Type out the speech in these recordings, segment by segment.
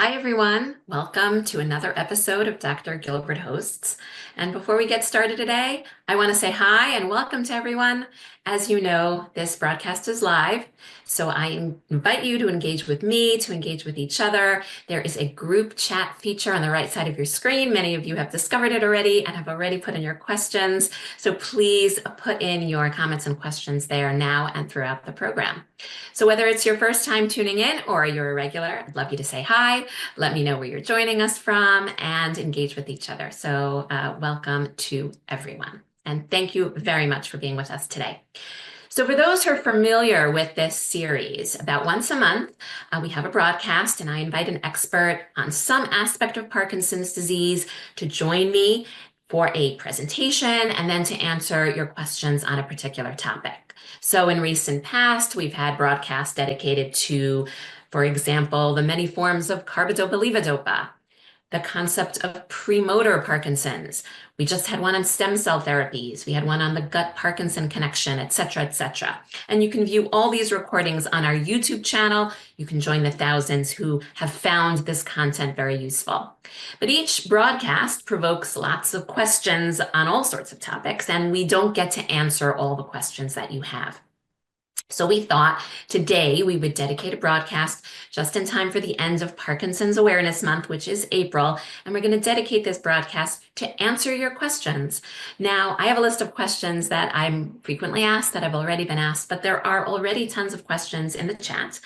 Hi, everyone. Welcome to another episode of Dr. Gilbert Hosts. And before we get started today, I want to say hi and welcome to everyone. As you know, this broadcast is live, so I invite you to engage with me, to engage with each other. There is a group chat feature on the right side of your screen. Many of you have discovered it already and have already put in your questions. So please put in your comments and questions there now and throughout the program. So whether it's your first time tuning in or you're a regular, I'd love you to say hi. Let me know where you're joining us from and engage with each other. So welcome to everyone. And thank you very much for being with us today. So for those who are familiar with this series, about once a month, we have a broadcast and I invite an expert on some aspect of Parkinson's disease to join me for a presentation and then to answer your questions on a particular topic. So in recent past, we've had broadcasts dedicated to, for example, the many forms of carbidopa-levodopa, the concept of premotor Parkinson's. We just had one on stem cell therapies. We had one on the gut-Parkinson connection, et cetera, et cetera. And you can view all these recordings on our YouTube channel. You can join the thousands who have found this content very useful. But each broadcast provokes lots of questions on all sorts of topics, and we don't get to answer all the questions that you have. So we thought today we would dedicate a broadcast just in time for the end of Parkinson's Awareness Month, which is April, and we're going to dedicate this broadcast to answer your questions. Now, I have a list of questions that I'm frequently asked, that have already been asked, but there are already tons of questions in the chat.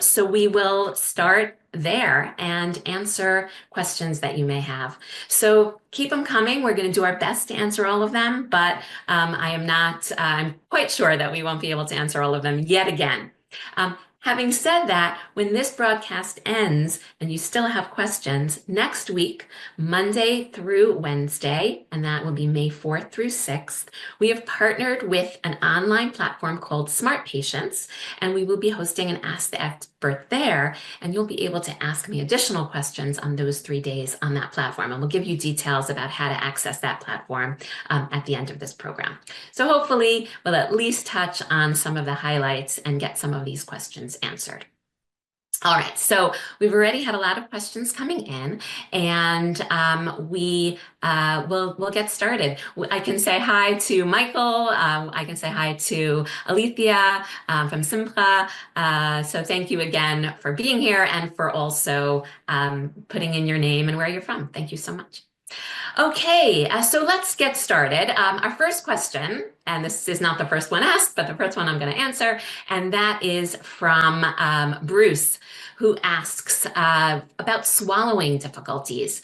So we will start there and answer questions that you may have. So keep them coming. We're going to do our best to answer all of them, but I'm quite sure that we won't be able to answer all of them yet again. Having said that, when this broadcast ends and you still have questions, next week, Monday through Wednesday, and that will be May 4th through 6th, we have partnered with an online platform called Smart Patients, and we will be hosting an Ask the Expert there, and you'll be able to ask me additional questions on those 3 days on that platform, and we'll give you details about how to access that platform at the end of this program. So hopefully we'll at least touch on some of the highlights and get some of these questions answered. All right, so we've already had a lot of questions coming in, and we'll get started. I can say hi to Michael. I can say hi to Alethea from Simpla. So thank you again for being here and for also putting in your name and where you're from. Thank you so much. Okay, so let's get started. Our first question, and this is not the first one asked, but the first one I'm going to answer, and that is from Bruce, who asks about swallowing difficulties.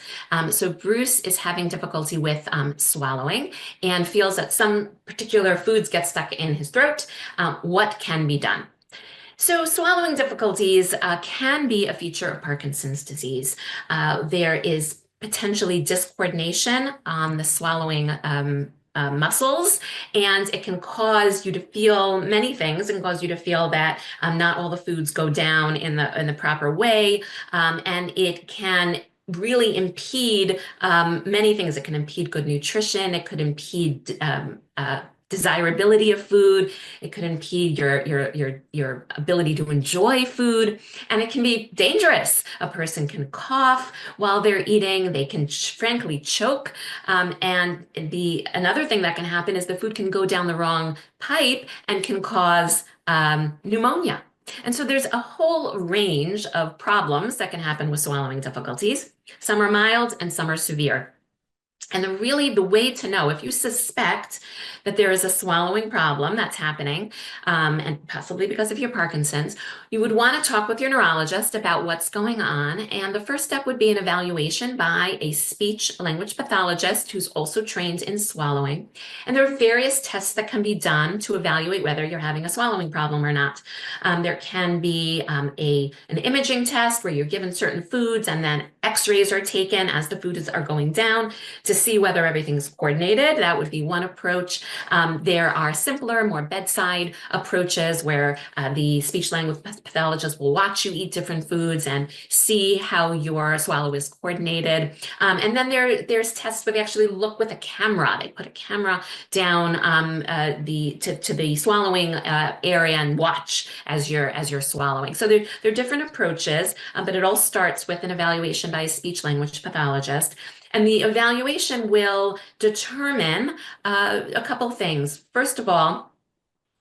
So Bruce is having difficulty with swallowing and feels that some particular foods get stuck in his throat. What can be done? So swallowing difficulties can be a feature of Parkinson's disease. There is potentially discoordination on the swallowing muscles, and it can cause you to feel many things and cause you to feel that not all the foods go down in the proper way, and it can really impede many things. It can impede good nutrition. It could impede desirability of food. It could impede your ability to enjoy food, and it can be dangerous. A person can cough while they're eating. They can frankly choke, and another thing that can happen is the food can go down the wrong pipe and can cause pneumonia. And so there's a whole range of problems that can happen with swallowing difficulties. Some are mild and some are severe. And the way to know, if you suspect that there is a swallowing problem that's happening, and possibly because of your Parkinson's, you would want to talk with your neurologist about what's going on. And the first step would be an evaluation by a speech language pathologist who's also trained in swallowing. And there are various tests that can be done to evaluate whether you're having a swallowing problem or not. There can be an imaging test where you're given certain foods and then x-rays are taken as the foods are going down to see whether everything's coordinated. That would be one approach. There are simpler, more bedside approaches where the speech language pathologist will watch you eat different foods and see how your swallow is coordinated. And then there's tests where they actually look with a camera. They put a camera down to the swallowing area and watch as you're swallowing. So there are different approaches, but it all starts with an evaluation by a speech language pathologist. And the evaluation will determine a couple things. First of all,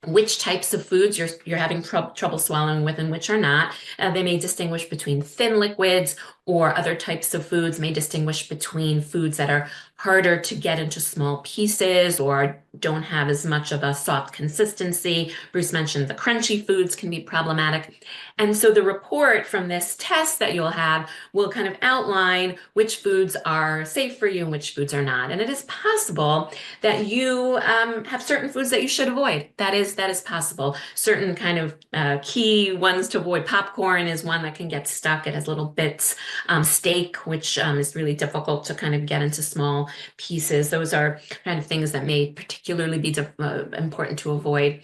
which types of foods you're having trouble swallowing with and which are not. They may distinguish between thin liquids, or other types of foods may distinguish between foods that are harder to get into small pieces or don't have as much of a soft consistency. Bruce mentioned the crunchy foods can be problematic. And so the report from this test that you'll have will kind of outline which foods are safe for you and which foods are not. And it is possible that you have certain foods that you should avoid. That is possible. Certain kind of key ones to avoid. Popcorn is one that can get stuck. It has little bits. Steak, which is really difficult to kind of get into small pieces. Those are kind of things that may particularly be important to avoid.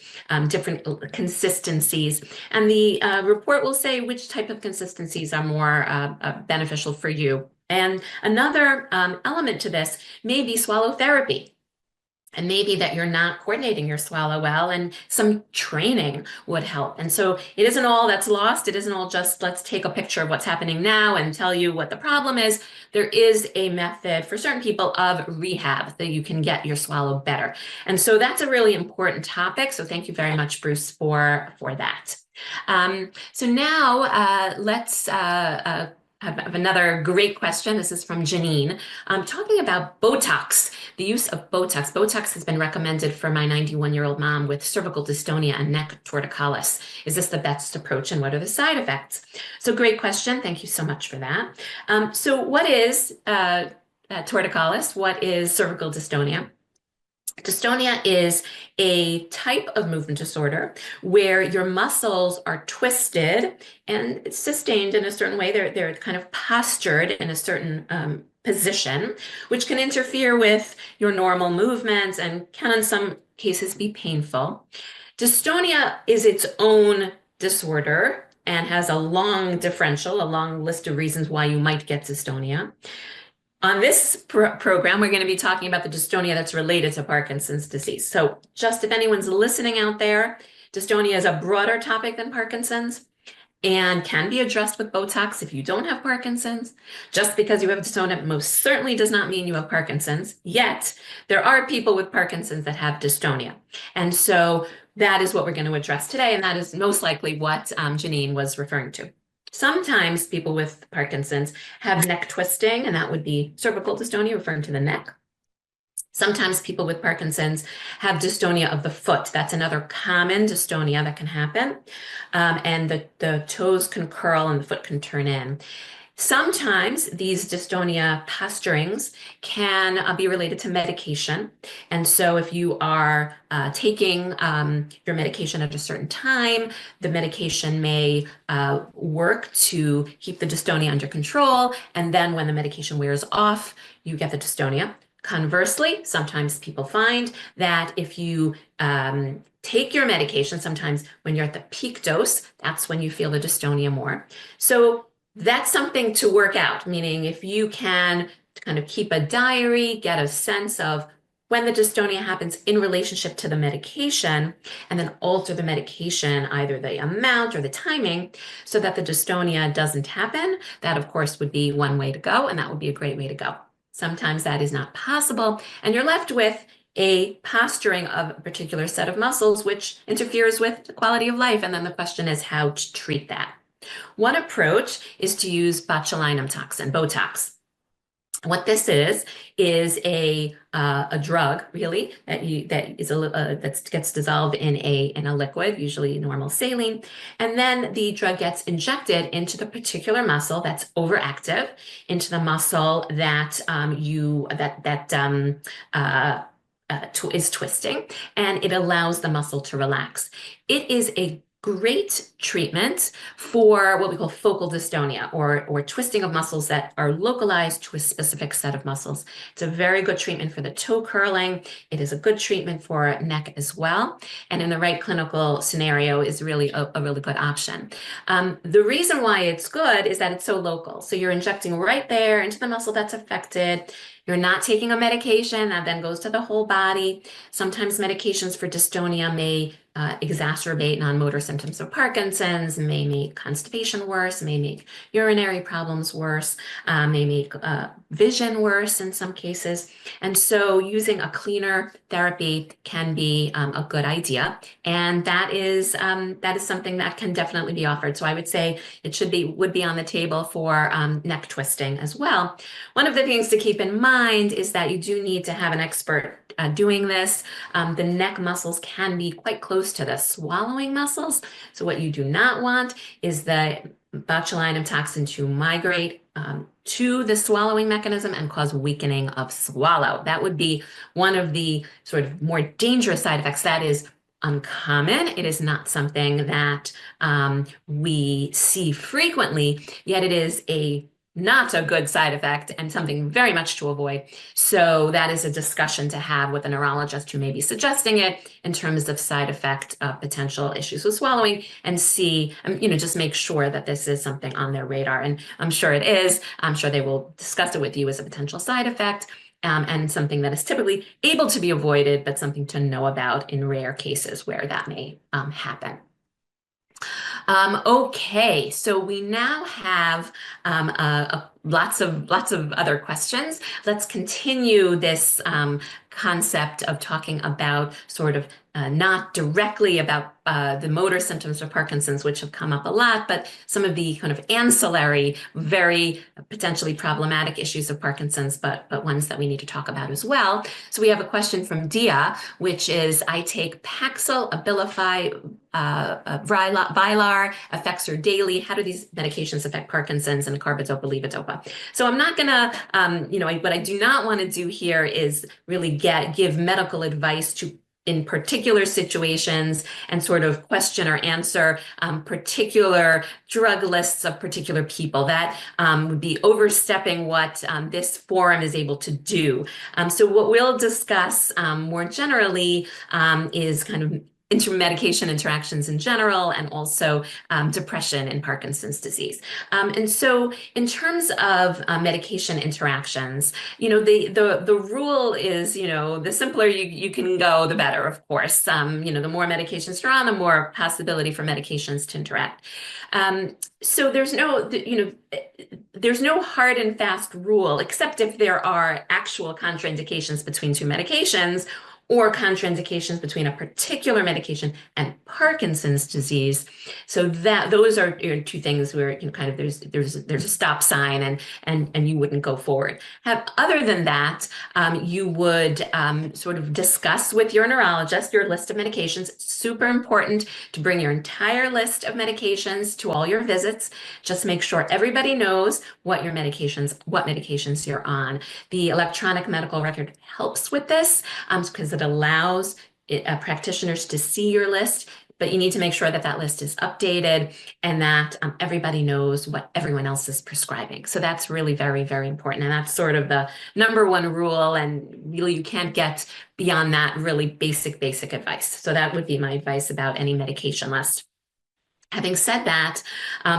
Different consistencies. And the report will say which type of consistencies are more beneficial for you. And another element to this may be swallow therapy. And maybe that you're not coordinating your swallow well, and some training would help. And so it isn't all that's lost. It isn't all just let's take a picture of what's happening now and tell you what the problem is. There is a method for certain people of rehab that you can get your swallow better. And so that's a really important topic. So thank you very much, Bruce, for that. So now let's have another great question. This is from Janine. Talking about Botox, the use of Botox. Botox has been recommended for my 91-year-old mom with cervical dystonia and neck torticollis. Is this the best approach, and what are the side effects? So great question. Thank you so much for that. So what is torticollis? What is cervical dystonia? Dystonia is a type of movement disorder where your muscles are twisted and sustained in a certain way. They're kind of postured in a certain position, which can interfere with your normal movements and can in some cases be painful. Dystonia is its own disorder and has a long differential, a long list of reasons why you might get dystonia. On this program, we're going to be talking about the dystonia that's related to Parkinson's disease. So just if anyone's listening out there, dystonia is a broader topic than Parkinson's and can be addressed with Botox if you don't have Parkinson's. Just because you have dystonia most certainly does not mean you have Parkinson's. Yet, there are people with Parkinson's that have dystonia. And so that is what we're going to address today, and that is most likely what Janine was referring to. Sometimes people with Parkinson's have neck twisting, and that would be cervical dystonia, referring to the neck. Sometimes people with Parkinson's have dystonia of the foot. That's another common dystonia that can happen. And the toes can curl and the foot can turn in. Sometimes these dystonia posturings can be related to medication. And so if you are taking your medication at a certain time, the medication may work to keep the dystonia under control. And then when the medication wears off, you get the dystonia. Conversely, sometimes people find that if you take your medication, sometimes when you're at the peak dose, that's when you feel the dystonia more. So that's something to work out, meaning if you can kind of keep a diary, get a sense of when the dystonia happens in relationship to the medication, and then alter the medication, either the amount or the timing, so that the dystonia doesn't happen. That, of course, would be one way to go, and that would be a great way to go. Sometimes that is not possible, and you're left with a posturing of a particular set of muscles, which interferes with the quality of life. And then the question is how to treat that. One approach is to use botulinum toxin, Botox. What this is a drug, really, that gets dissolved in a liquid, usually normal saline, and then the drug gets injected into the particular muscle that's overactive, into the muscle that is twisting, and it allows the muscle to relax. It is a great treatment for what we call focal dystonia or twisting of muscles that are localized to a specific set of muscles. It's a very good treatment for the toe curling. It is a good treatment for neck as well. And in the right clinical scenario is really a really good option. The reason why it's good is that it's so local. So you're injecting right there into the muscle that's affected. You're not taking a medication that then goes to the whole body. Sometimes medications for dystonia may exacerbate non-motor symptoms of Parkinson's, may make constipation worse, may make urinary problems worse, may make vision worse in some cases. And so using a cleaner therapy can be a good idea. And that is something that can definitely be offered. So I would say it would be on the table for neck twisting as well. One of the things to keep in mind is that you do need to have an expert doing this. The neck muscles can be quite close to the swallowing muscles. So what you do not want is the botulinum toxin to migrate to the swallowing mechanism and cause weakening of swallow. That would be one of the sort of more dangerous side effects. That is uncommon. It is not something that we see frequently, yet it is not a good side effect and something very much to avoid. So that is a discussion to have with a neurologist who may be suggesting it in terms of side effect potential issues with swallowing, and see, just make sure that this is something on their radar. And I'm sure it is. I'm sure they will discuss it with you as a potential side effect. And something that is typically able to be avoided, but something to know about in rare cases where that may happen. Okay, so we now have lots of other questions. Let's continue this concept of talking about sort of not directly about the motor symptoms of Parkinson's, which have come up a lot, but some of the kind of ancillary, very potentially problematic issues of Parkinson's, but ones that we need to talk about as well. So we have a question from Dia, which is, I take Paxil, Abilify, Vylar, Effexor daily. How do these medications affect Parkinson's, and carbidopa-levodopa? So I'm not gonna, what I do not want to do here is really give medical advice in particular situations and sort of question or answer particular drug lists of particular people. That would be overstepping what this forum is able to do. So what we'll discuss more generally is kind of medication interactions in general, and also depression and Parkinson's disease. And so in terms of medication interactions, the rule is, the simpler you can go, the better, of course. The more medications you're on, the more possibility for medications to interact. So there's no hard and fast rule, except if there are actual contraindications between two medications, or contraindications between a particular medication and Parkinson's disease. So those are two things where kind of there's a stop sign, and you wouldn't go forward. Other than that, you would sort of discuss with your neurologist your list of medications. It's super important to bring your entire list of medications to all your visits. Just make sure everybody knows what medications you're on. The electronic medical record helps with this because it allows practitioners to see your list, but you need to make sure that list is updated and that everybody knows what everyone else is prescribing. So that's really very, very important. And that's sort of the number one rule. And really, you can't get beyond that really basic advice. So that would be my advice about any medication list. Having said that,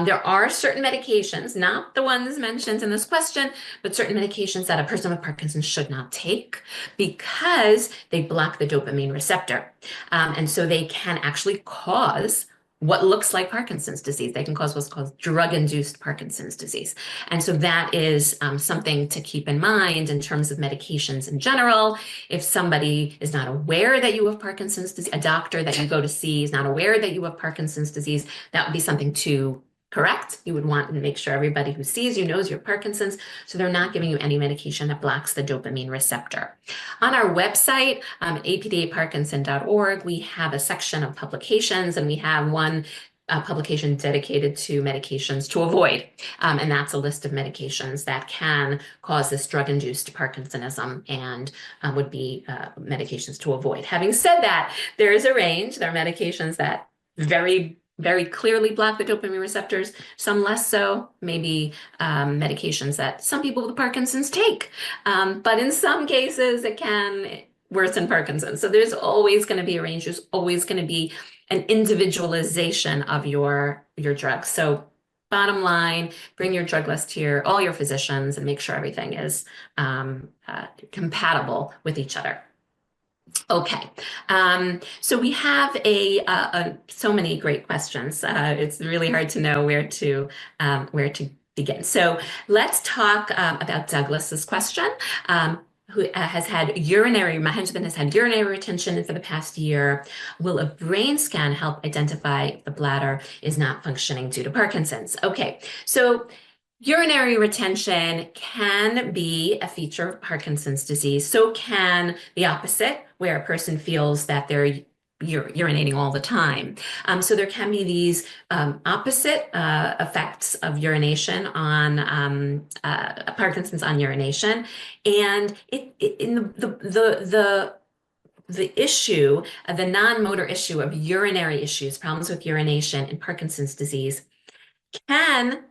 there are certain medications, not the ones mentioned in this question, but certain medications that a person with Parkinson's should not take because they block the dopamine receptor. And so they can actually cause what looks like Parkinson's disease. They can cause what's called drug-induced Parkinson's disease. And so that is something to keep in mind in terms of medications in general. If somebody is not aware that you have Parkinson's disease, a doctor that you go to see is not aware that you have Parkinson's disease, that would be something to correct. You would want to make sure everybody who sees you knows you have Parkinson's, so they're not giving you any medication that blocks the dopamine receptor. On our website, apdaparkinson.org, we have a section of publications, and we have one publication dedicated to medications to avoid. And that's a list of medications that can cause this drug-induced Parkinsonism and would be medications to avoid. Having said that, there is a range. There are medications that very very clearly block the dopamine receptors, some less so, maybe medications that some people with Parkinson's take. But in some cases, it can worsen Parkinson's. So there's always going to be a range. There's always going to be an individualization of your drug. So bottom line, bring your drug list to all your physicians and make sure everything is compatible with each other. Okay, so we have so many great questions. It's really hard to know where to begin. So let's talk about Douglas's question. Who has had urinary, my husband has had urinary retention for the past year. Will a brain scan help identify if the bladder is not functioning due to Parkinson's? Okay, so urinary retention can be a feature of Parkinson's disease. So can the opposite, where a person feels that they're urinating all the time. So there can be these opposite effects of urination on Parkinson's on urination, and in the issue, the non-motor issue of urinary issues, problems with urination in Parkinson's disease, can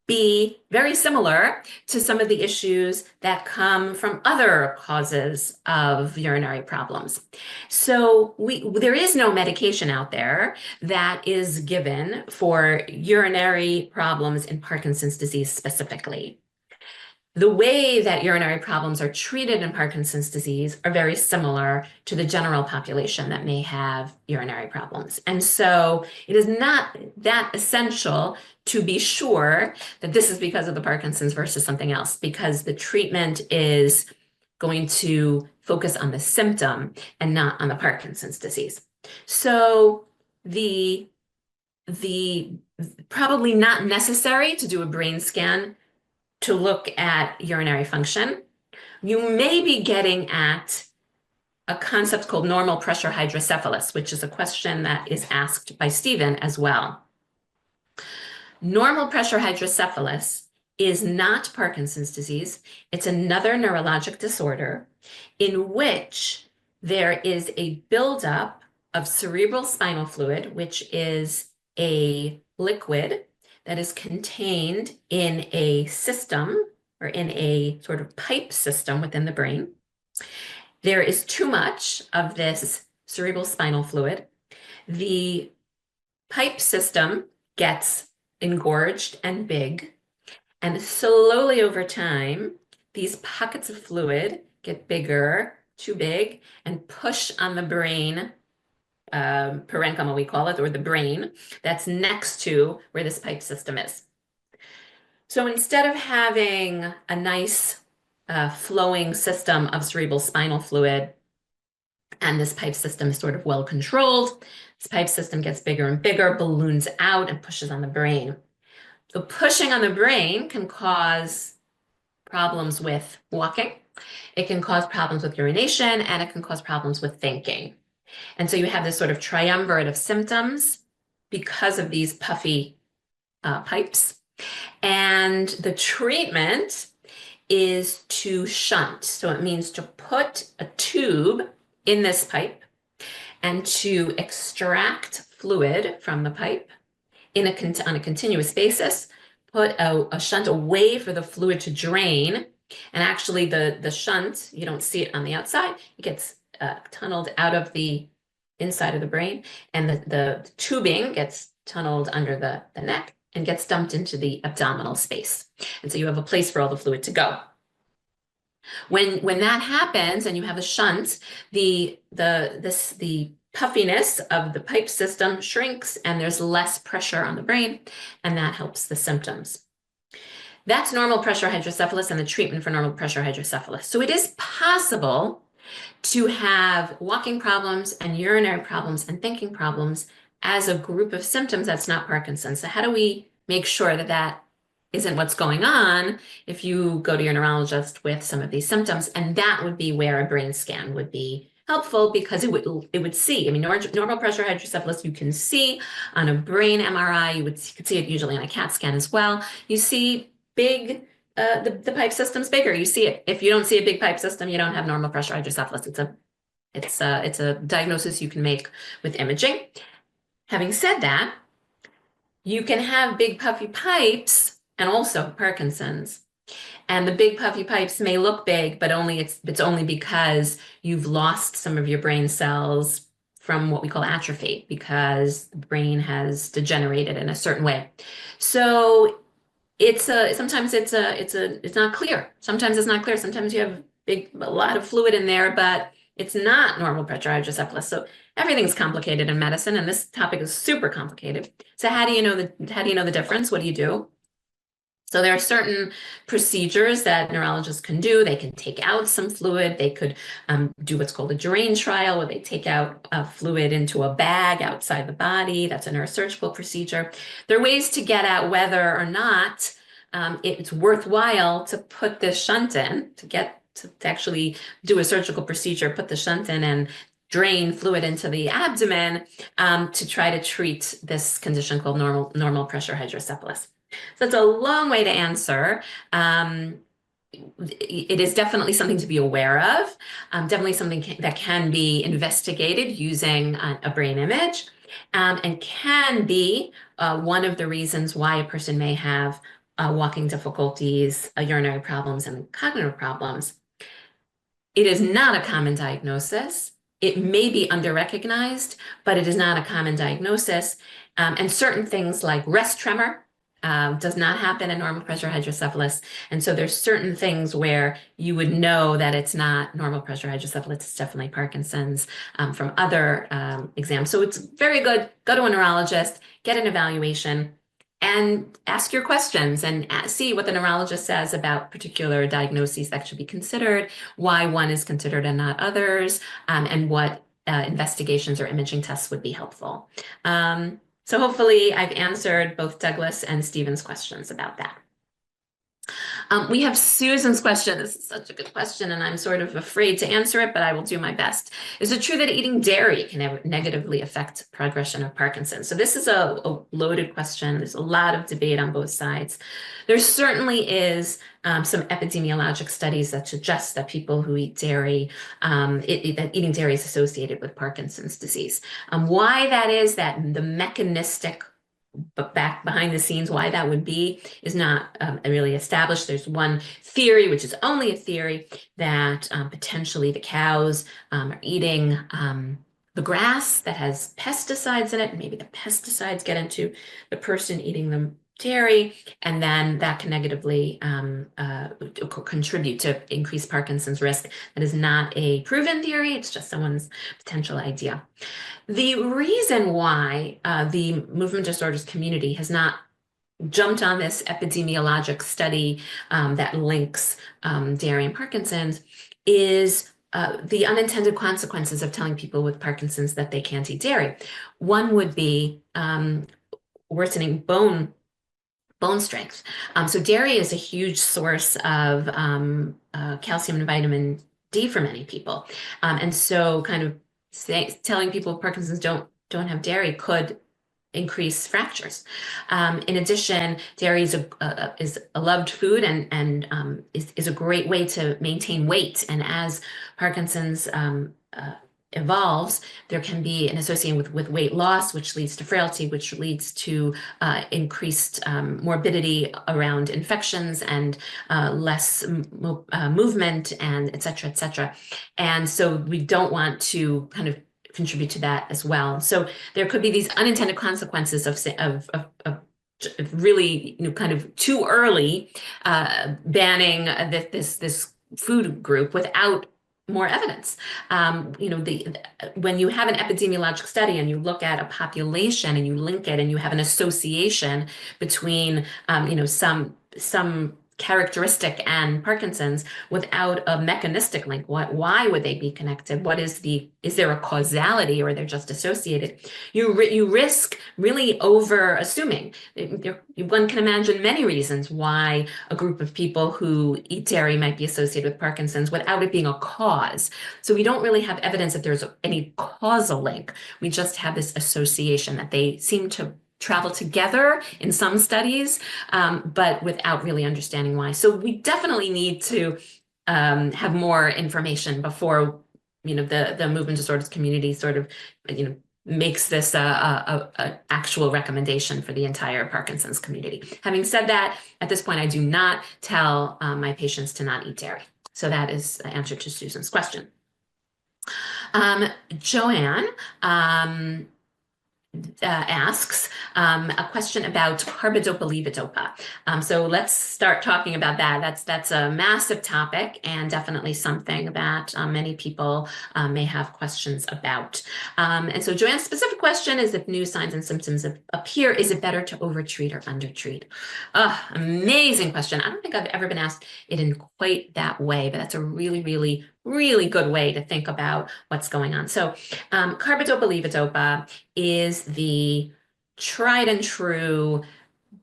be very similar to some of the issues that come from other causes of urinary problems. So there is no medication out there that is given for urinary problems in Parkinson's disease specifically. The way that urinary problems are treated in Parkinson's disease are very similar to the general population that may have urinary problems. And so it is not that essential to be sure that this is because of the Parkinson's versus something else, because the treatment is going to focus on the symptom and not on the Parkinson's disease. So the probably not necessary to do a brain scan to look at urinary function. You may be getting at a concept called normal pressure hydrocephalus, which is a question that is asked by Stephen as well. Normal pressure hydrocephalus is not Parkinson's disease. It's another neurologic disorder in which there is a buildup of cerebral spinal fluid, which is a liquid that is contained in a system or in a sort of pipe system within the brain. There is too much of this cerebral spinal fluid. The pipe system gets engorged and big, and slowly over time, these pockets of fluid get bigger, too big, and push on the brain parenchyma, we call it, or the brain that's next to where this pipe system is. So instead of having a nice flowing system of cerebral spinal fluid, and this pipe system is sort of well controlled, this pipe system gets bigger and bigger, balloons out, and pushes on the brain. The pushing on the brain can cause problems with walking. It can cause problems with urination, and it can cause problems with thinking. And so you have this sort of triumvirate of symptoms because of these puffy pipes. And the treatment is to shunt. So it means to put a tube in this pipe and to extract fluid from the pipe on a continuous basis, put a shunt away for the fluid to drain. And actually the shunt, you don't see it on the outside, it gets tunneled out of the inside of the brain, and the tubing gets tunneled under the neck and gets dumped into the abdominal space. And so you have a place for all the fluid to go. When that happens and you have a shunt, the puffiness of the pipe system shrinks and there's less pressure on the brain, and that helps the symptoms. That's normal pressure hydrocephalus and the treatment for normal pressure hydrocephalus. So it is possible to have walking problems and urinary problems and thinking problems as a group of symptoms that's not Parkinson's. So how do we make sure that that isn't what's going on if you go to your neurologist with some of these symptoms? And that would be where a brain scan would be helpful, because it would see, I mean, normal pressure hydrocephalus, you can see on a brain MRI, you could see it usually on a CAT scan as well. You see big, the pipe system's bigger. You see it. If you don't see a big pipe system, you don't have normal pressure hydrocephalus. It's a diagnosis you can make with imaging. Having said that, you can have big puffy pipes and also Parkinson's. And the big puffy pipes may look big, but it's only because you've lost some of your brain cells from what we call atrophy, because the brain has degenerated in a certain way. So sometimes it's not clear. Sometimes it's not clear. Sometimes you have a lot of fluid in there, but it's not normal pressure hydrocephalus. So everything's complicated in medicine, and this topic is super complicated. So how do you know the difference? What do you do? So there are certain procedures that neurologists can do. They can take out some fluid. They could do what's called a drain trial, where they take out fluid into a bag outside the body. That's a neurosurgical procedure. There are ways to get at whether or not it's worthwhile to put this shunt in, to actually do a surgical procedure, put the shunt in and drain fluid into the abdomen to try to treat this condition called normal pressure hydrocephalus. So it's a long way to answer. It is definitely something to be aware of, definitely something that can be investigated using a brain image, and can be one of the reasons why a person may have walking difficulties, urinary problems, and cognitive problems. It is not a common diagnosis. It may be underrecognized, but it is not a common diagnosis. And certain things like rest tremor does not happen in normal pressure hydrocephalus. And so there's certain things where you would know that it's not normal pressure hydrocephalus, it's definitely Parkinson's from other exams. So it's very good. Go to a neurologist, get an evaluation, and ask your questions and see what the neurologist says about particular diagnoses that should be considered, why one is considered and not others, and what investigations or imaging tests would be helpful. So hopefully I've answered both Douglas and Stephen's questions about that. We have Susan's question. This is such a good question, and I'm sort of afraid to answer it, but I will do my best. Is it true that eating dairy can negatively affect progression of Parkinson's? So this is a loaded question. There's a lot of debate on both sides. There certainly is some epidemiologic studies that suggest that people who eat dairy, that eating dairy is associated with Parkinson's disease. Why that is, that the mechanistic but behind the scenes, why that would be is not really established. There's one theory, which is only a theory, that potentially the cows are eating the grass that has pesticides in it. Maybe the pesticides get into the person eating the dairy, and then that can negatively contribute to increased Parkinson's risk. That is not a proven theory. It's just someone's potential idea. The reason why the movement disorders community has not jumped on this epidemiologic study that links dairy and Parkinson's is the unintended consequences of telling people with Parkinson's that they can't eat dairy. One would be worsening bone strength. So dairy is a huge source of calcium and vitamin D for many people. And so kind of telling people with Parkinson's don't have dairy could increase fractures. In addition, dairy is a loved food and is a great way to maintain weight. And as Parkinson's evolves, there can be an association with weight loss, which leads to frailty, which leads to increased morbidity around infections and less movement, and et cetera, et cetera. And so we don't want to kind of contribute to that as well. So there could be these unintended consequences of really, kind of too early banning this food group without more evidence. When you have an epidemiologic study and you look at a population and you link it and you have an association between, some characteristic and Parkinson's without a mechanistic link, why would they be connected? Is there a causality, or they're just associated? You risk really over assuming. One can imagine many reasons why a group of people who eat dairy might be associated with Parkinson's without it being a cause. So we don't really have evidence that there's any causal link. We just have this association that they seem to travel together in some studies, but without really understanding why. So we definitely need to have more information before the movement disorders community sort of makes this a actual recommendation for the entire Parkinson's community. Having said that, at this point, I do not tell my patients to not eat dairy. So that is the answer to Susan's question. Joanne asks a question about carbidopa-levodopa. So let's start talking about that. That's a massive topic and definitely something that many people may have questions about. And so Joanne's specific question is, if new signs and symptoms appear, is it better to overtreat or undertreat? Amazing question. I don't think I've ever been asked it in quite that way, but that's a really, really, really good way to think about what's going on. So carbidopa-levodopa is the tried and true,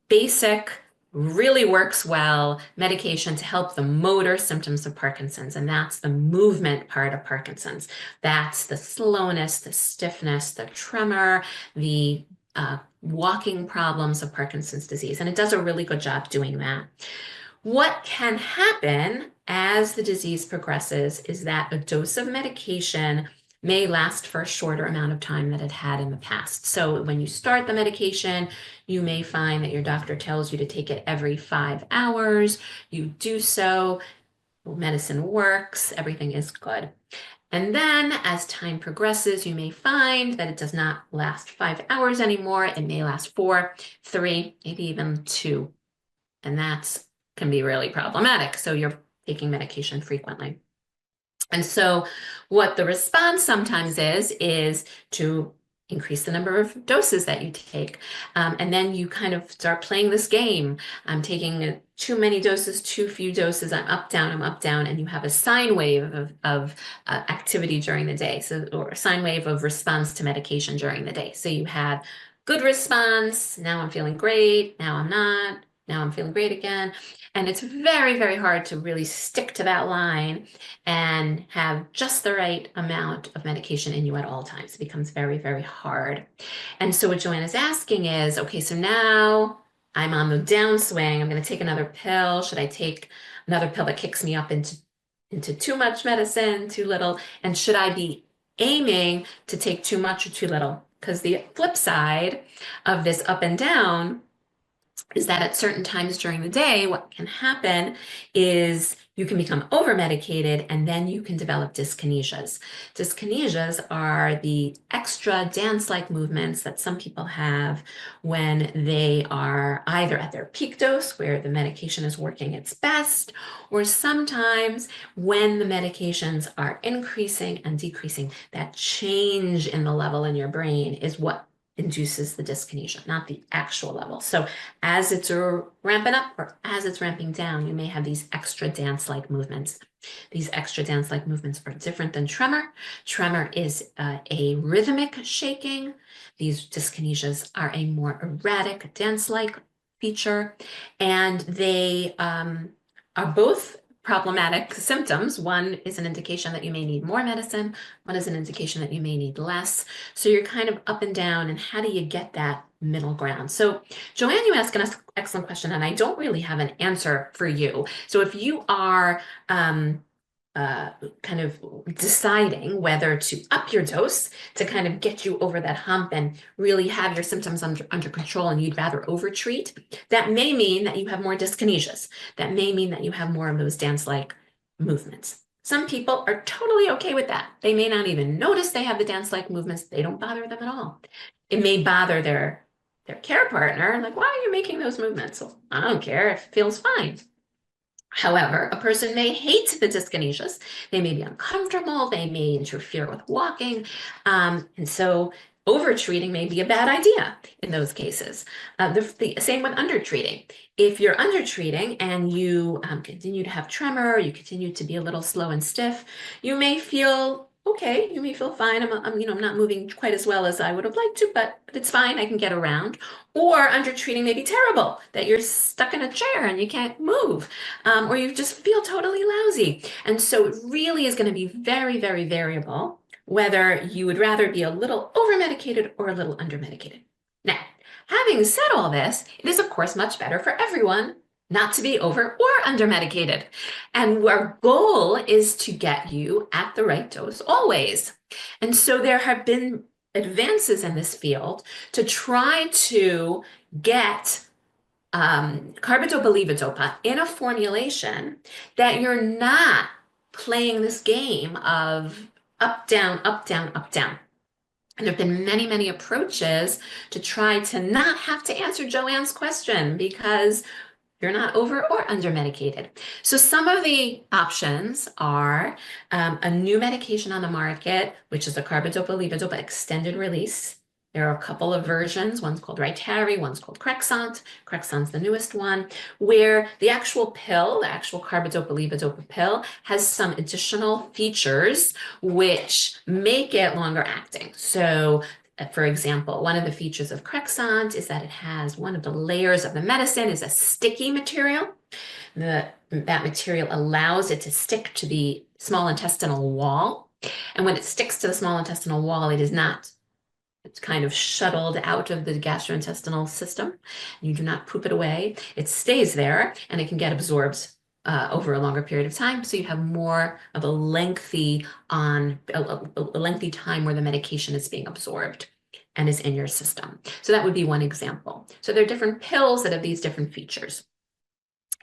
basic, really works well medication to help the motor symptoms of Parkinson's. And that's the movement part of Parkinson's. That's the slowness, the stiffness, the tremor, the walking problems of Parkinson's disease. And it does a really good job doing that. What can happen as the disease progresses is that a dose of medication may last for a shorter amount of time than it had in the past. So when you start the medication, you may find that your doctor tells you to take it every 5 hours. You do so, medicine works, everything is good. And then as time progresses, you may find that it does not last 5 hours anymore. It may last 4, 3, maybe even 2. And that can be really problematic. So you're taking medication frequently. And so what the response sometimes is to increase the number of doses that you take. And then you kind of start playing this game. I'm taking too many doses, too few doses. I'm up, down, and you have a sine wave of activity during the day. So, or a sine wave of response to medication during the day. So you have good response. Now I'm feeling great. Now I'm not. Now I'm feeling great again. And it's very, very hard to really stick to that line and have just the right amount of medication in you at all times. It becomes very, very hard. And so what Joanne is asking is, okay, so now I'm on the downswing. I'm going to take another pill. Should I take another pill that kicks me up into too much medicine, too little? And should I be aiming to take too much or too little? Because the flip side of this up and down is that at certain times during the day, what can happen is you can become over-medicated and then you can develop dyskinesias. Dyskinesias are the extra dance-like movements that some people have when they are either at their peak dose, where the medication is working its best, or sometimes when the medications are increasing and decreasing. That change in the level in your brain is what induces the dyskinesia, not the actual level. So as it's ramping up or as it's ramping down, you may have these extra dance-like movements. These extra dance-like movements are different than tremor. Tremor is a rhythmic shaking. These dyskinesias are a more erratic dance-like feature, and they are both problematic symptoms. One is an indication that you may need more medicine. One is an indication that you may need less. So you're kind of up and down, and how do you get that middle ground? So Joanne, you ask an excellent question, and I don't really have an answer for you. So if you are kind of deciding whether to up your dose to kind of get you over that hump and really have your symptoms under control, and you'd rather overtreat, that may mean that you have more dyskinesias. That may mean that you have more of those dance-like movements. Some people are totally okay with that. They may not even notice they have the dance-like movements. They don't bother them at all. It may bother their care partner, like, why are you making those movements? Well, I don't care, it feels fine. However, a person may hate the dyskinesias. They may be uncomfortable. They may interfere with walking. And so overtreating may be a bad idea in those cases. The same with undertreating. If you're undertreating and you continue to have tremor, you continue to be a little slow and stiff, you may feel okay, you may feel fine. I'm not moving quite as well as I would have liked to, but it's fine. I can get around. Or undertreating may be terrible, that you're stuck in a chair and you can't move, or you just feel totally lousy. And so it really is going to be very, very variable whether you would rather be a little over-medicated or a little under-medicated. Now, having said all this, it is of course much better for everyone not to be over or under medicated. And our goal is to get you at the right dose always. And so there have been advances in this field to try to get carbidopa-levodopa in a formulation that you're not playing this game of up, down, up, down, up, down. And there have been many, many approaches to try to not have to answer Joanne's question because you're not over or under medicated. So some of the options are a new medication on the market, which is a carbidopa-levodopa extended release. There are a couple of versions. One's called Rytary, one's called Crexont. Crexont's the newest one, where the actual pill, the actual carbidopa-levodopa pill, has some additional features which make it longer acting. So for example, one of the features of Crexont is that it has one of the layers of the medicine is a sticky material. That material allows it to stick to the small intestinal wall. And when it sticks to the small intestinal wall, it is not, it's kind of shuttled out of the gastrointestinal system. You do not poop it away. It stays there and it can get absorbed over a longer period of time. So you have more of a lengthy time where the medication is being absorbed and is in your system. So that would be one example. So there are different pills that have these different features.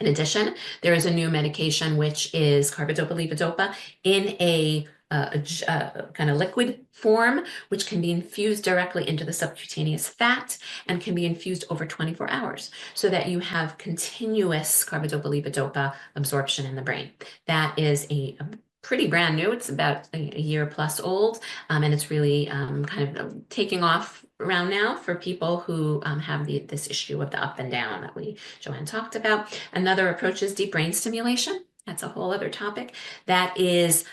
In addition, there is a new medication, which is carbidopa-levodopa in a kind of liquid form, which can be infused directly into the subcutaneous fat and can be infused over 24 hours so that you have continuous carbidopa-levodopa absorption in the brain. That is a pretty brand new. It's about a year plus old, and it's really kind of taking off around now for people who have this issue of the up and down that Joanne talked about. Another approach is deep brain stimulation. That's a whole other topic. That is